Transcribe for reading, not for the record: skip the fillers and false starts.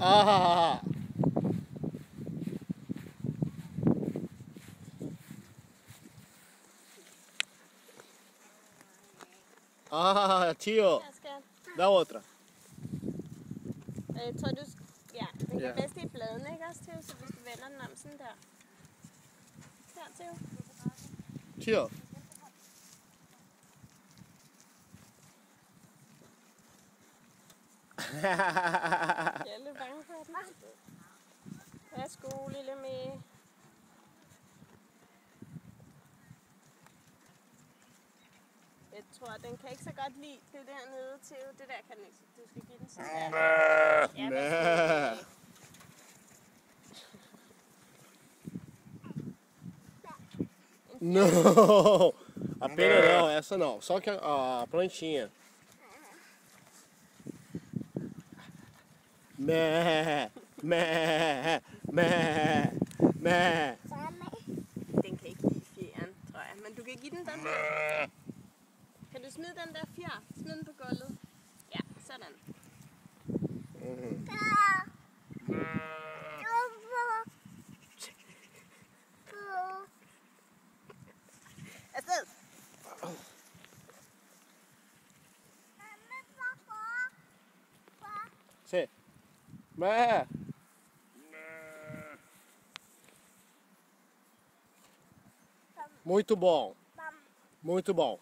Ah, tio. Her, skat. Dá outra. Jeg tror, ja, den kan Ja. fæste i bladene, ikke også, Theo? Så hvis du vender den om sådan der. Her, Theo. Tio. Jeg er lidt bange for den. Værsgo, lille Mie. Jeg tror, den kan ikke så godt lide det dernede, Theo. Det der kan den ikke. Du skal give den sådan der. Ja, værsgo. Não! A pena não, essa não. Só que a plantinha. Mé, mé, mé, mé. Den kan ikke lide fjeren, tror jeg. Men du kan give den den der. Kan du smide den der fjer? Smid den på gulvet. Ja, sådan. Afsted! Cê. Mé. Muito bom. Muito bom.